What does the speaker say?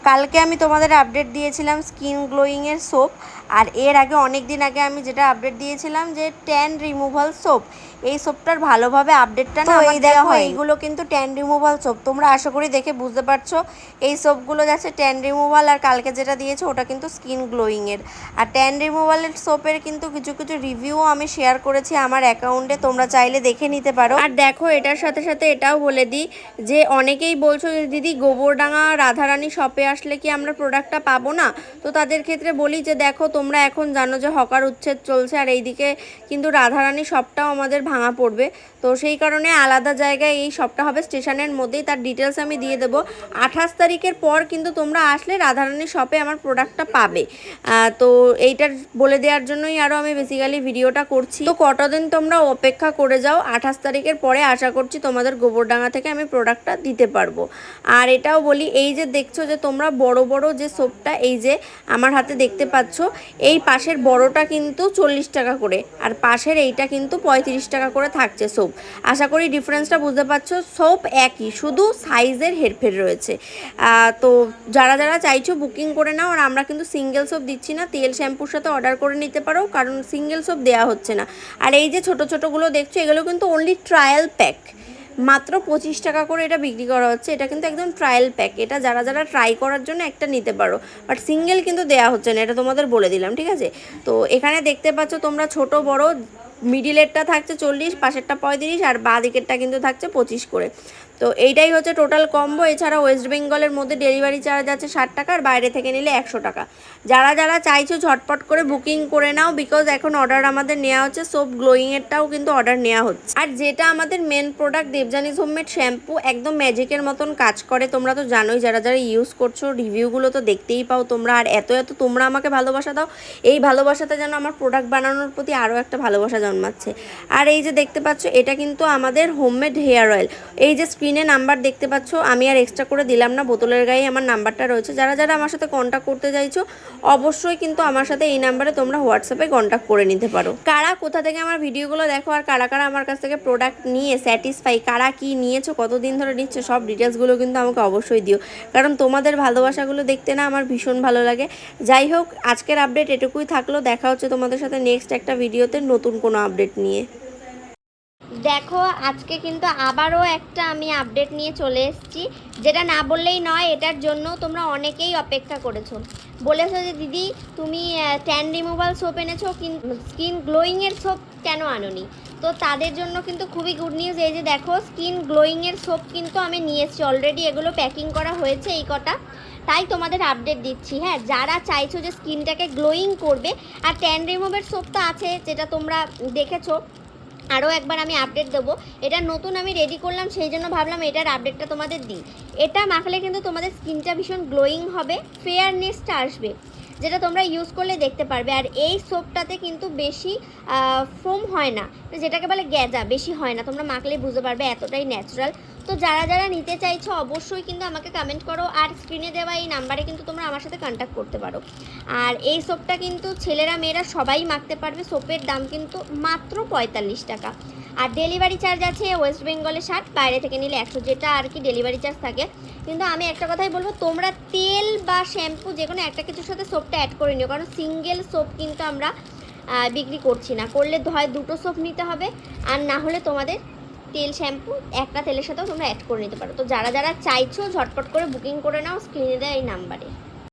কালকে আমি তোমাদের আপডেট দিয়েছিলাম স্কিন গ্লোয়িংয়ের সোপ, আর এর আগে অনেক দিন আগে আমি যেটা আপডেট দিয়েছিলাম যে ট্যান রিমুভাল সোপ, এই সোপটার ভালোভাবে আপডেটটা না এই দেখো এইগুলো কিন্তু ট্যান রিমুভাল সোপ। তোমরা আশা করি দেখে বুঝতে পারছো এই সোপগুলো যাচ্ছে ট্যান রিমুভাল, আর কালকে যেটা দিয়েছে ওটা কিন্তু স্কিন গ্লোয়িংয়ের। আর ট্যান রিমুভালের সোপের কিন্তু কিছু কিছু রিভিউও আমি শেয়ার করেছি আমার অ্যাকাউন্টে, তোমরা চাইলে দেখে নিতে পারো। আর দেখো এটার সাথে সাথে এটাও বলে দিই যে অনেকেই বলছো যে দিদি গোবরডাঙ্গা রাধারানী শপে আসলে কি আমরা প্রোডাক্টটা পাবো না? তো তাদের ক্ষেত্রে বলি যে দেখো তোমরা এখন জানো যে হকার উচ্ছেদ চলছে, আর এইদিকে কিন্তু রাধারানী শপটাও আমাদের ভাঙা পড়বে। তো সেই কারণে আলাদা জায়গায় এই শপটা হবে স্টেশনের মধ্যেই, তার ডিটেলস আমি দিয়ে দেবো। 28 তারিখের পর কিন্তু তোমরা আসলে রাধারানী শপে আমার প্রোডাক্টটা পাবে। তো এইটার বলে দেওয়ার জন্যই আরও আমি বেসিক্যালি ভিডিওটা করছি। তো কটা দিন তোমরা অপেক্ষা করে যাও, 28 তারিখের পরে আশা করছি তোমাদের গোবরডাঙ্গা থেকে আমি প্রোডাক্টটা দিতে পারবো। আর এটাও বলি, এই যে দেখছো যে তোমরা বড় বড় যে সোপটা এই যে আমার হাতে দেখতে পাচ্ছ, এই পাশের বড়টা কিন্তু 40 টাকা করে, আর পাশের এইটা কিন্তু 35 টাকা করে থাকছে সোপ। আশা করি ডিফারেন্সটা বুঝতে পারছো। সোপ একই, শুধু সাইজের হেরফের রয়েছে। তো যারা যারা চাইছো বুকিং করে নাও। আর আমরা কিন্তু সিঙ্গেল সোপ দিচ্ছি না, তেল শ্যাম্পুর সাথে অর্ডার করে নিতে পারো, কারণ সিঙ্গেল সোপ দেওয়া হচ্ছে না। আর এই যে ছোটো ছোটোগুলো দেখছো এগুলো কিন্তু অনলি ট্রায়াল প্যাক, মাত্র 25 টাকা করে এটা বিক্রি করা হচ্ছে। এটা কিন্তু একদম ট্রায়াল প্যাক, এটা যারা যারা ট্রাই করার জন্য একটা নিতে পারো, বাট সিঙ্গেল কিন্তু দেওয়া হচ্ছে না, এটা তোমাদের বলে দিলাম, ঠিক আছে? তো এখানে দেখতে পাচ্ছ তোমরা ছোট বড়, মিডিলেরটা থাকছে 40, পাশেরটা 35, আর বাঁ দিকেরটা কিন্তু থাকছে 25 করে। তো এইটাই হচ্ছে টোটাল কম্বো। এছাড়া ওয়েস্ট বেঙ্গলের মধ্যে ডেলিভারি চার্জ আছে 60 টাকা, আর বাইরে থেকে নিলে 100 টাকা। যারা যারা চাইছো ঝটপট করে বুকিং করে নাও, বিকজ এখন অর্ডার আমাদের নেওয়া হচ্ছে, সোপ গ্লোয়িংয়েরটাও কিন্তু অর্ডার নেওয়া হচ্ছে। আর যেটা আমাদের মেন প্রোডাক্ট দেবজানিস হোমমেড শ্যাম্পু, একদম ম্যাজিকের মতন কাজ করে, তোমরা তো জানোই, যারা যারা ইউজ করছো রিভিউগুলো তো দেখতেই পাও তোমরা। আর এত এত তোমরা আমাকে ভালোবাসা দাও, এই ভালোবাসাতে যেন আমার প্রোডাক্ট বানানোর প্রতি আরও একটা ভালোবাসা জন্মাচ্ছে। আর এই যে দেখতে পাচ্ছ এটা কিন্তু আমাদের হোমমেড হেয়ার অয়েল। এই যে স্ক্রিনে নাম্বার দেখতে পাচ্ছ, আমি আর এক্সট্রা করে দিলাম না, বোতলের গায়ে আমার নাম্বারটা রয়েছে। যারা যারা আমার সাথে কন্ট্যাক্ট করতে চাইছো অবশ্যই কিন্তু আমার সাথে এই নাম্বারে তোমরা হোয়াটসঅ্যাপে কন্ট্যাক্ট করে নিতে পারো। কারা কোথা থেকে আমার ভিডিওগুলো দেখো, আর কারা কারা আমার কাছ থেকে প্রোডাক্ট নিয়ে স্যাটিসফাই, কারা কি নিয়েছো, কতদিন ধরে নিচ্ছে, সব ডিটেলসগুলো কিন্তু আমাকে অবশ্যই দিও, কারণ তোমাদের ভালোবাসাগুলো দেখতে না আমার ভীষণ ভালো লাগে। যাই হোক, আজকের আপডেট এটুকুই থাকলো। দেখা হচ্ছে তোমাদের সাথে নেক্সট একটা ভিডিওতে নতুন কোনো আপডেট নিয়ে। দেখো আজকে কিন্তু আবারও একটা আমি আপডেট নিয়ে চলে এসেছি, যেটা না বললেই নয়। এটার জন্য তোমরা অনেকেই অপেক্ষা করেছো, বলেছো যে দিদি তুমি ট্যান রিমুভাল সোপ এনেছো, স্কিন গ্লোয়িংয়ের সোপ কেন আনোনি? তো তাদের জন্য কিন্তু খুবই গুড নিউজ। এই যে দেখো স্কিন গ্লোয়িংয়ের সোপ কিন্তু আমি নিয়ে এসেছি অলরেডি, এগুলো প্যাকিং করা হয়েছে এই কটা, তাই তোমাদের আপডেট দিচ্ছি। হ্যাঁ, যারা চাইছো যে স্কিনটাকে গ্লোয়িং করবে, আর ট্যান রিমুভের সোপ তো আছে যেটা তোমরা দেখেছো, আরও একবার আমি আপডেট দেবো। এটা নতুন আমি রেডি করলাম, সেই জন্য ভাবলাম এটার আপডেটটা তোমাদের দিই। এটা মাখলে কিন্তু তোমাদের স্কিনটা ভীষণ গ্লোয়িং হবে, ফেয়ারনেসটা আসবে, যেটা তোমরা ইউজ করলে দেখতে পারবে। আর এই সোপটাতে কিন্তু বেশি ফোম হয় না, যেটাকে বলে গ্যাজা, বেশি হয় না, তোমরা মাখলেই বুঝতে পারবে, এতটাই ন্যাচারাল। তো যারা যারা নিতে চাইছো অবশ্যই কিন্তু আমাকে কমেন্ট করো, আর স্ক্রিনে দেওয়া এই নাম্বারে কিন্তু তোমরা আমার সাথে কন্ট্যাক্ট করতে পারো। আর এই সোপটা কিন্তু ছেলেরা মেয়েরা সবাই মাখতে পারবে। সোপের দাম কিন্তু মাত্র 45 টাকা, আর ডেলিভারি চার্জ আছে ওয়েস্ট বেঙ্গলে 60, বাইরে থেকে নিলে 100, যেটা আর কি ডেলিভারি চার্জ থাকে। কিন্তু আমি একটা কথাই বলবো, তোমরা তেল বা শ্যাম্পু যে কোনো একটা কিছুর সাথে সোপটা অ্যাড করে নিও, কারণ সিঙ্গেল সোপ কিন্তু আমরা বিক্রি করছি না, করলে হয় দুটো সোপ নিতে হবে, আর না হলে তোমাদের তেল শ্যাম্পু একটা তেলের সাথেও তোমরা অ্যাড করে নিতে পারো। তো যারা যারা চাইছো ঝটপট করে বুকিং করে নাও স্ক্রিনে দেওয়া এই নাম্বারে।